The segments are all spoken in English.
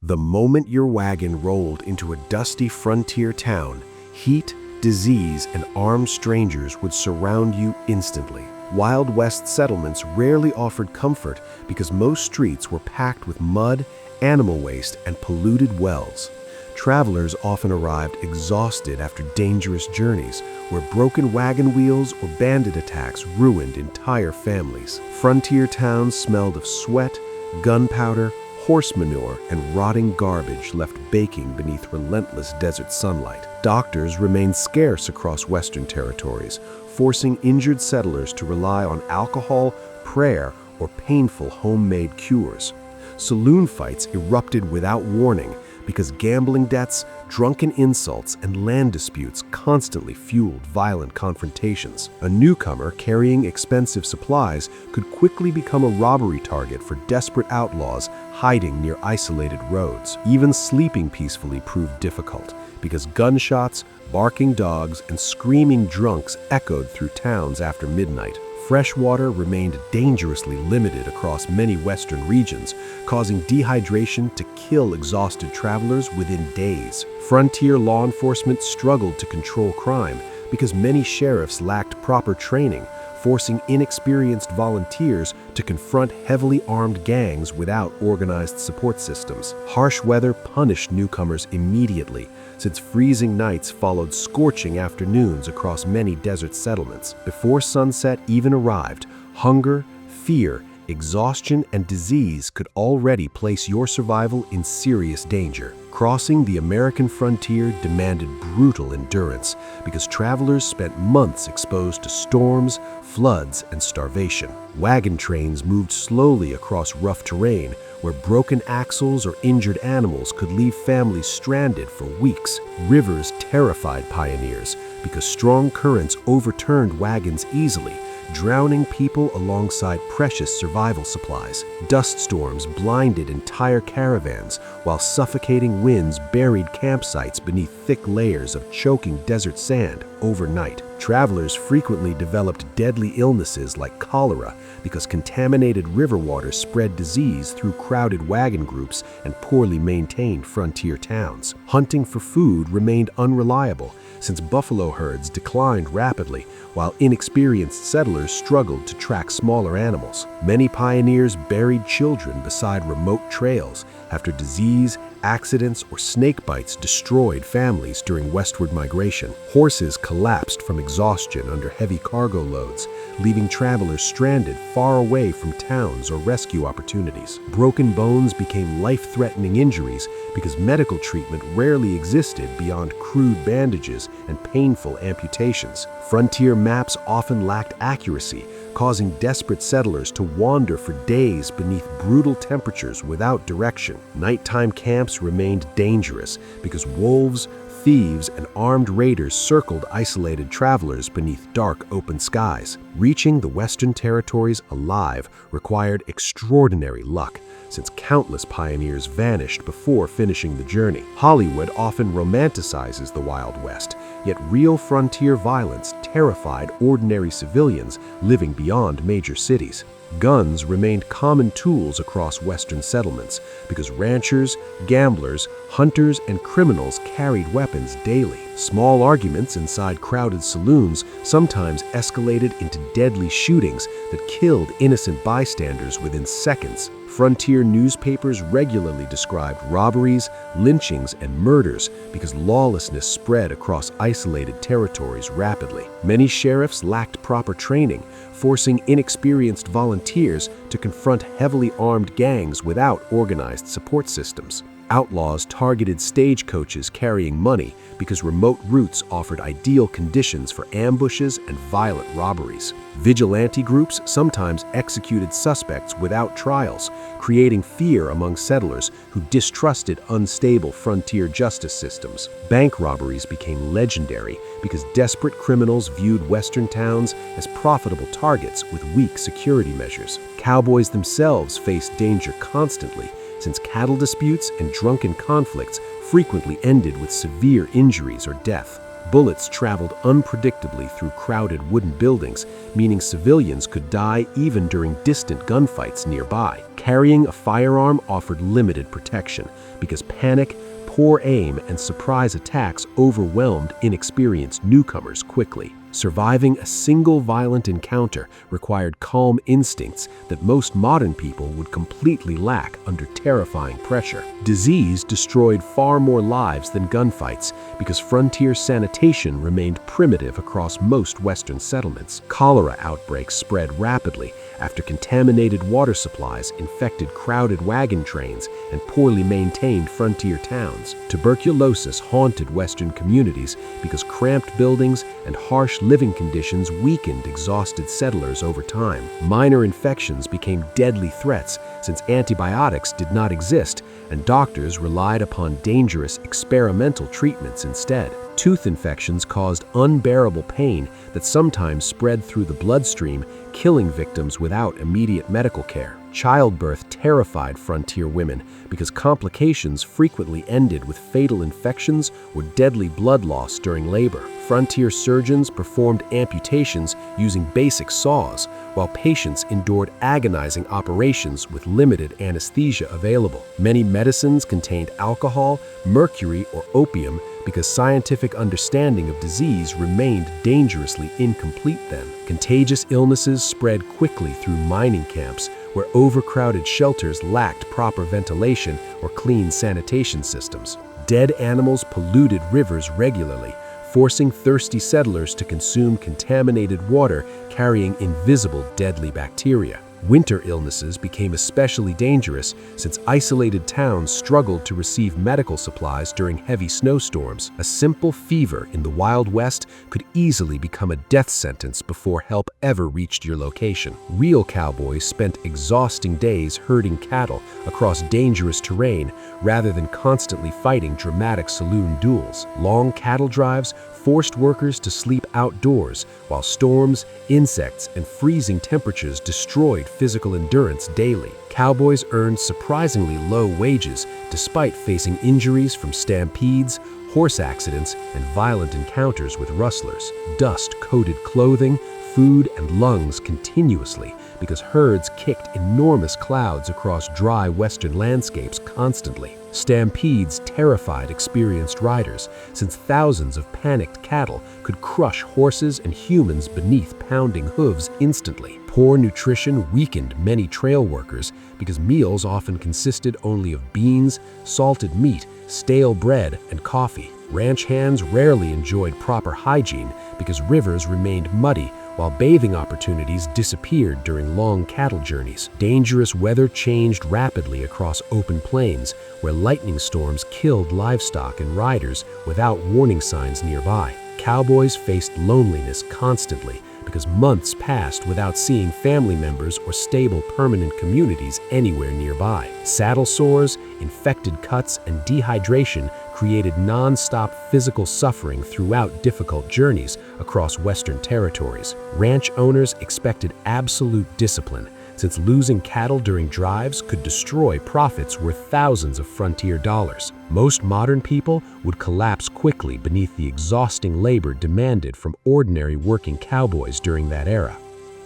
The moment your wagon rolled into a dusty frontier town, heat, disease, and armed strangers would surround you instantly. Wild West settlements rarely offered comfort because most streets were packed with mud, animal waste, and polluted wells. Travelers often arrived exhausted after dangerous journeys, where broken wagon wheels or bandit attacks ruined entire families. Frontier towns smelled of sweat, gunpowder, horse manure, and rotting garbage left baking beneath relentless desert sunlight. Doctors remained scarce across Western territories, forcing injured settlers to rely on alcohol, prayer, or painful homemade cures. Saloon fights erupted without warning because gambling debts, drunken insults, and land disputes constantly fueled violent confrontations. A newcomer carrying expensive supplies could quickly become a robbery target for desperate outlaws hiding near isolated roads. Even sleeping peacefully proved difficult because gunshots, barking dogs, and screaming drunks echoed through towns after midnight. Fresh water remained dangerously limited across many western regions, causing dehydration to kill exhausted travelers within days. Frontier law enforcement struggled to control crime because many sheriffs lacked proper training, forcing inexperienced volunteers to confront heavily armed gangs without organized support systems. Harsh weather punished newcomers immediately, since freezing nights followed scorching afternoons across many desert settlements. Before sunset even arrived, hunger, fear, exhaustion, and disease could already place your survival in serious danger. Crossing the American frontier demanded brutal endurance because travelers spent months exposed to storms, floods, and starvation. Wagon trains moved slowly across rough terrain where broken axles or injured animals could leave families stranded for weeks. Rivers terrified pioneers because strong currents overturned wagons easily, drowning people alongside precious survival supplies. Dust storms blinded entire caravans, while suffocating winds buried campsites beneath thick layers of choking desert sand overnight. Travelers frequently developed deadly illnesses like cholera because contaminated river water spread disease through crowded wagon groups and poorly maintained frontier towns. Hunting for food remained unreliable since buffalo herds declined rapidly, while inexperienced settlers struggled to track smaller animals. Many pioneers buried children beside remote trails after disease, accidents, or snake bites destroyed families during westward migration. Horses collapsed from exhaustion under heavy cargo loads, leaving travelers stranded far away from towns or rescue opportunities. Broken bones became life-threatening injuries because medical treatment rarely existed beyond crude bandages and painful amputations. Frontier maps often lacked accuracy, causing desperate settlers to wander for days beneath brutal temperatures without direction. Nighttime camps remained dangerous because wolves, thieves, and armed raiders circled isolated travelers beneath dark, open skies. Reaching the Western Territories alive required extraordinary luck, since countless pioneers vanished before finishing the journey. Hollywood often romanticizes the Wild West, yet real frontier violence terrified ordinary civilians living beyond major cities. Guns remained common tools across Western settlements because ranchers, gamblers, hunters, and criminals carried weapons daily. Small arguments inside crowded saloons sometimes escalated into deadly shootings that killed innocent bystanders within seconds. Frontier newspapers regularly described robberies, lynchings, and murders because lawlessness spread across isolated territories rapidly. Many sheriffs lacked proper training, forcing inexperienced volunteers to confront heavily armed gangs without organized support systems. Outlaws targeted stagecoaches carrying money because remote routes offered ideal conditions for ambushes and violent robberies. Vigilante groups sometimes executed suspects without trials, creating fear among settlers who distrusted unstable frontier justice systems. Bank robberies became legendary because desperate criminals viewed Western towns as profitable targets with weak security measures. Cowboys themselves faced danger constantly, since cattle disputes and drunken conflicts frequently ended with severe injuries or death. Bullets traveled unpredictably through crowded wooden buildings, meaning civilians could die even during distant gunfights nearby. Carrying a firearm offered limited protection because panic, poor aim, and surprise attacks overwhelmed inexperienced newcomers quickly. Surviving a single violent encounter required calm instincts that most modern people would completely lack under terrifying pressure. Disease destroyed far more lives than gunfights because frontier sanitation remained primitive across most Western settlements. Cholera outbreaks spread rapidly after contaminated water supplies infected crowded wagon trains and poorly maintained frontier towns. Tuberculosis haunted Western communities because cramped buildings and harsh living conditions weakened exhausted settlers over time. Minor infections became deadly threats since antibiotics did not exist and doctors relied upon dangerous experimental treatments instead. Tooth infections caused unbearable pain that sometimes spread through the bloodstream, killing victims without immediate medical care. Childbirth terrified frontier women because complications frequently ended with fatal infections or deadly blood loss during labor. Frontier surgeons performed amputations using basic saws, while patients endured agonizing operations with limited anesthesia available. Many medicines contained alcohol, mercury, or opium because scientific understanding of disease remained dangerously incomplete then. Contagious illnesses spread quickly through mining camps, where overcrowded shelters lacked proper ventilation or clean sanitation systems. Dead animals polluted rivers regularly, forcing thirsty settlers to consume contaminated water carrying invisible deadly bacteria. Winter illnesses became especially dangerous since isolated towns struggled to receive medical supplies during heavy snowstorms. A simple fever in the Wild West could easily become a death sentence before help ever reached your location. Real cowboys spent exhausting days herding cattle across dangerous terrain rather than constantly fighting dramatic saloon duels. Long cattle drives forced workers to sleep outdoors, while storms, insects, and freezing temperatures destroyed physical endurance daily. Cowboys earned surprisingly low wages despite facing injuries from stampedes, horse accidents, and violent encounters with rustlers. Dust-coated clothing, food, and lungs continuously because herds kicked enormous clouds across dry western landscapes constantly. Stampedes terrified experienced riders, since thousands of panicked cattle could crush horses and humans beneath pounding hooves instantly. Poor nutrition weakened many trail workers because meals often consisted only of beans, salted meat, stale bread, and coffee. Ranch hands rarely enjoyed proper hygiene because rivers remained muddy, while bathing opportunities disappeared during long cattle journeys. Dangerous weather changed rapidly across open plains, where lightning storms killed livestock and riders without warning signs nearby. Cowboys faced loneliness constantly because months passed without seeing family members or stable permanent communities anywhere nearby. Saddle sores, infected cuts, and dehydration created non-stop physical suffering throughout difficult journeys across Western territories. Ranch owners expected absolute discipline, since losing cattle during drives could destroy profits worth thousands of frontier dollars. Most modern people would collapse quickly beneath the exhausting labor demanded from ordinary working cowboys during that era.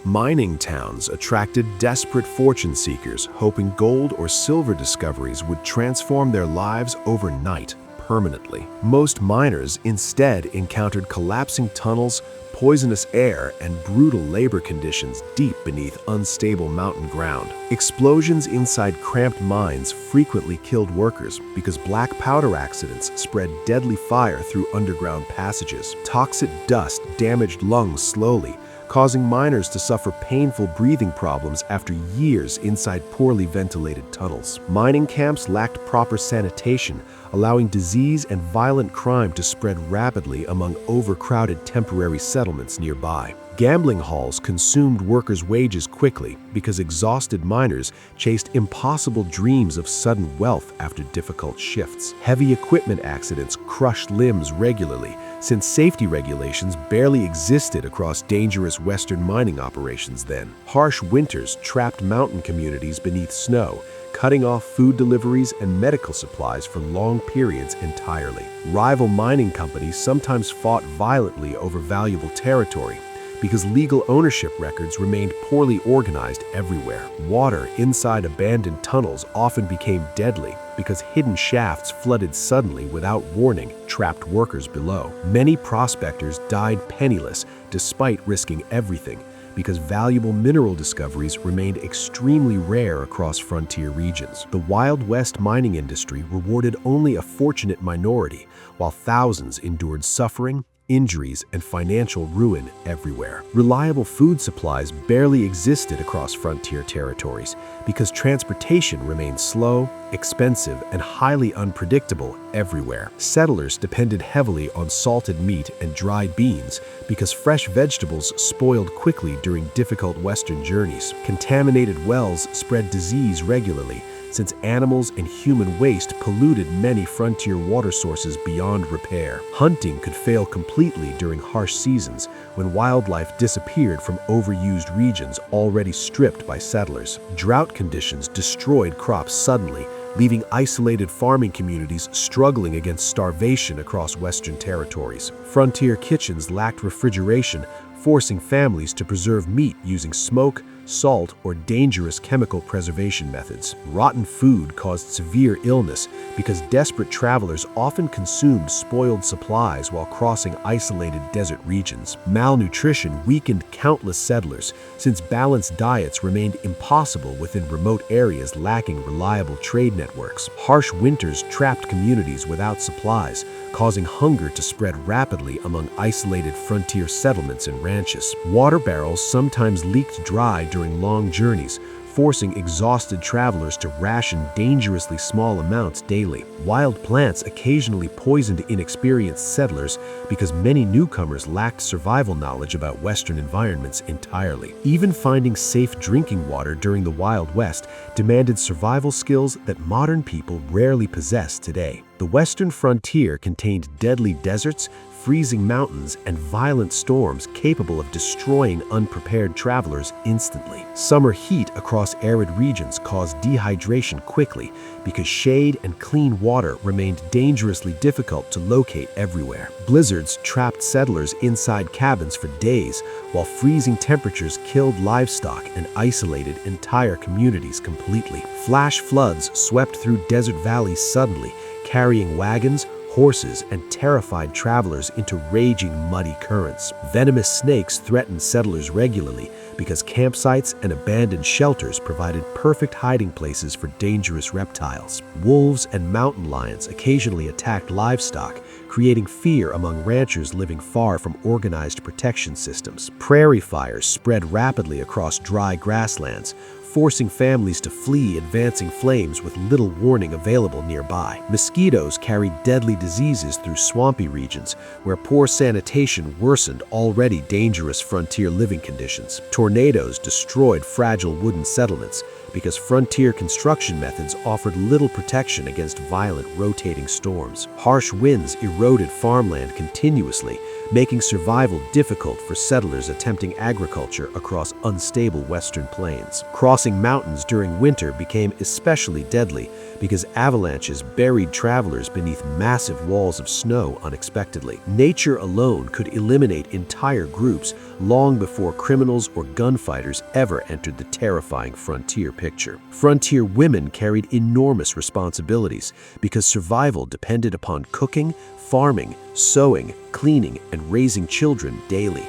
Mining towns attracted desperate fortune seekers, hoping gold or silver discoveries would transform their lives overnight, permanently. Most miners instead encountered collapsing tunnels, poisonous air, and brutal labor conditions deep beneath unstable mountain ground. Explosions inside cramped mines frequently killed workers because black powder accidents spread deadly fire through underground passages. Toxic dust damaged lungs slowly, causing miners to suffer painful breathing problems after years inside poorly ventilated tunnels. Mining camps lacked proper sanitation, allowing disease and violent crime to spread rapidly among overcrowded temporary settlements nearby. Gambling halls consumed workers' wages quickly because exhausted miners chased impossible dreams of sudden wealth after difficult shifts. Heavy equipment accidents crushed limbs regularly, since safety regulations barely existed across dangerous Western mining operations then. Harsh winters trapped mountain communities beneath snow, cutting off food deliveries and medical supplies for long periods entirely. Rival mining companies sometimes fought violently over valuable territory because legal ownership records remained poorly organized everywhere. Water inside abandoned tunnels often became deadly because hidden shafts flooded suddenly without warning, trapped workers below. Many prospectors died penniless despite risking everything, because valuable mineral discoveries remained extremely rare across frontier regions. The Wild West mining industry rewarded only a fortunate minority, while thousands endured suffering, injuries, and financial ruin everywhere. Reliable food supplies barely existed across frontier territories because transportation remained slow, expensive, and highly unpredictable everywhere. Settlers depended heavily on salted meat and dried beans because fresh vegetables spoiled quickly during difficult western journeys. Contaminated wells spread disease regularly, since animals and human waste polluted many frontier water sources beyond repair. Hunting could fail completely during harsh seasons when wildlife disappeared from overused regions already stripped by settlers. Drought conditions destroyed crops suddenly, leaving isolated farming communities struggling against starvation across Western territories. Frontier kitchens lacked refrigeration, forcing families to preserve meat using smoke, salt, or dangerous chemical preservation methods. Rotten food caused severe illness because desperate travelers often consumed spoiled supplies while crossing isolated desert regions. Malnutrition weakened countless settlers, since balanced diets remained impossible within remote areas lacking reliable trade networks. Harsh winters trapped communities without supplies, causing hunger to spread rapidly among isolated frontier settlements and ranches. Water barrels sometimes leaked dry during long journeys, forcing exhausted travelers to ration dangerously small amounts daily. Wild plants occasionally poisoned inexperienced settlers because many newcomers lacked survival knowledge about Western environments entirely. Even finding safe drinking water during the Wild West demanded survival skills that modern people rarely possess today. The Western frontier contained deadly deserts, freezing mountains, and violent storms capable of destroying unprepared travelers instantly. Summer heat across arid regions caused dehydration quickly because shade and clean water remained dangerously difficult to locate everywhere. Blizzards trapped settlers inside cabins for days, while freezing temperatures killed livestock and isolated entire communities completely. Flash floods swept through desert valleys suddenly, carrying wagons, horses, and terrified travelers into raging muddy currents. Venomous snakes threatened settlers regularly because campsites and abandoned shelters provided perfect hiding places for dangerous reptiles. Wolves and mountain lions occasionally attacked livestock, creating fear among ranchers living far from organized protection systems. Prairie fires spread rapidly across dry grasslands, forcing families to flee advancing flames with little warning available nearby. Mosquitoes carried deadly diseases through swampy regions where poor sanitation worsened already dangerous frontier living conditions. Tornadoes destroyed fragile wooden settlements because frontier construction methods offered little protection against violent rotating storms. Harsh winds eroded farmland continuously, making survival difficult for settlers attempting agriculture across unstable western plains. Crossing mountains during winter became especially deadly because avalanches buried travelers beneath massive walls of snow unexpectedly. Nature alone could eliminate entire groups long before criminals or gunfighters ever entered the terrifying frontier picture. Frontier women carried enormous responsibilities because survival depended upon cooking, farming, sewing, cleaning, and raising children daily.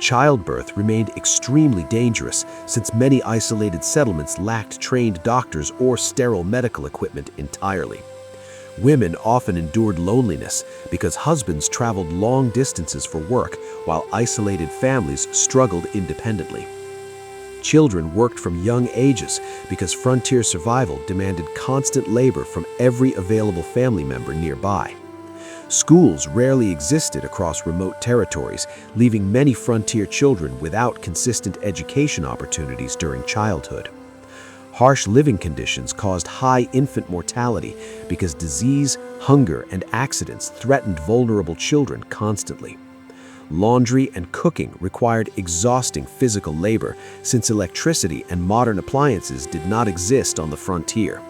Childbirth remained extremely dangerous since many isolated settlements lacked trained doctors or sterile medical equipment entirely. Women often endured loneliness because husbands traveled long distances for work while isolated families struggled independently. Children worked from young ages because frontier survival demanded constant labor from every available family member nearby. Schools rarely existed across remote territories, leaving many frontier children without consistent education opportunities during childhood. Harsh living conditions caused high infant mortality because disease, hunger, and accidents threatened vulnerable children constantly. Laundry and cooking required exhausting physical labor since electricity and modern appliances did not exist on the frontier.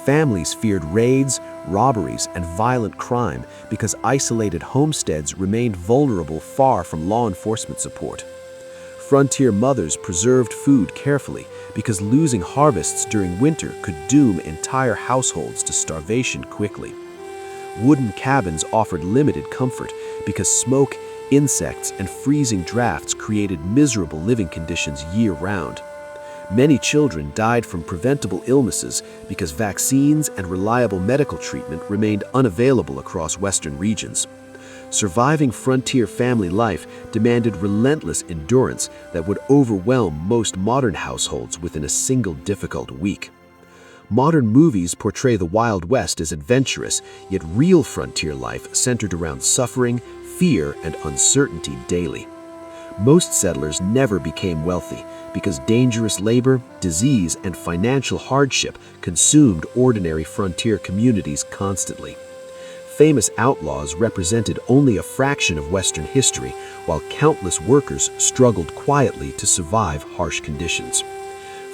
Families feared raids, robberies, and violent crime because isolated homesteads remained vulnerable far from law enforcement support. Frontier mothers preserved food carefully because losing harvests during winter could doom entire households to starvation quickly. Wooden cabins offered limited comfort because smoke, insects, and freezing drafts created miserable living conditions year-round. Many children died from preventable illnesses because vaccines and reliable medical treatment remained unavailable across Western regions. Surviving frontier family life demanded relentless endurance that would overwhelm most modern households within a single difficult week. Modern movies portray the Wild West as adventurous, yet real frontier life centered around suffering, fear, and uncertainty daily. Most settlers never became wealthy because dangerous labor, disease, and financial hardship consumed ordinary frontier communities constantly. Famous outlaws represented only a fraction of Western history, while countless workers struggled quietly to survive harsh conditions.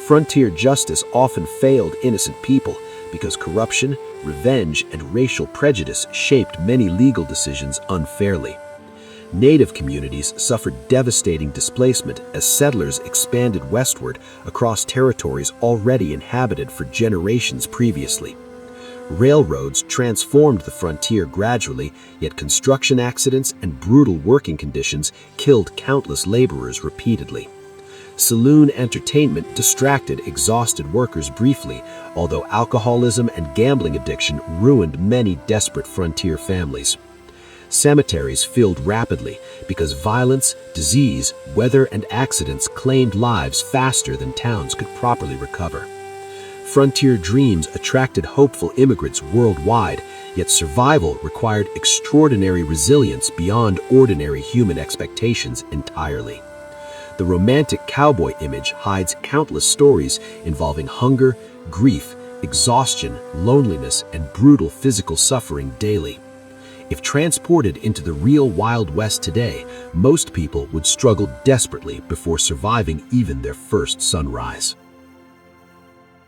Frontier justice often failed innocent people because corruption, revenge, and racial prejudice shaped many legal decisions unfairly. Native communities suffered devastating displacement as settlers expanded westward across territories already inhabited for generations previously. Railroads transformed the frontier gradually, yet construction accidents and brutal working conditions killed countless laborers repeatedly. Saloon entertainment distracted exhausted workers briefly, although alcoholism and gambling addiction ruined many desperate frontier families. Cemeteries filled rapidly because violence, disease, weather, and accidents claimed lives faster than towns could properly recover. Frontier dreams attracted hopeful immigrants worldwide, yet survival required extraordinary resilience beyond ordinary human expectations entirely. The romantic cowboy image hides countless stories involving hunger, grief, exhaustion, loneliness, and brutal physical suffering daily. If transported into the real Wild West today, most people would struggle desperately before surviving even their first sunrise.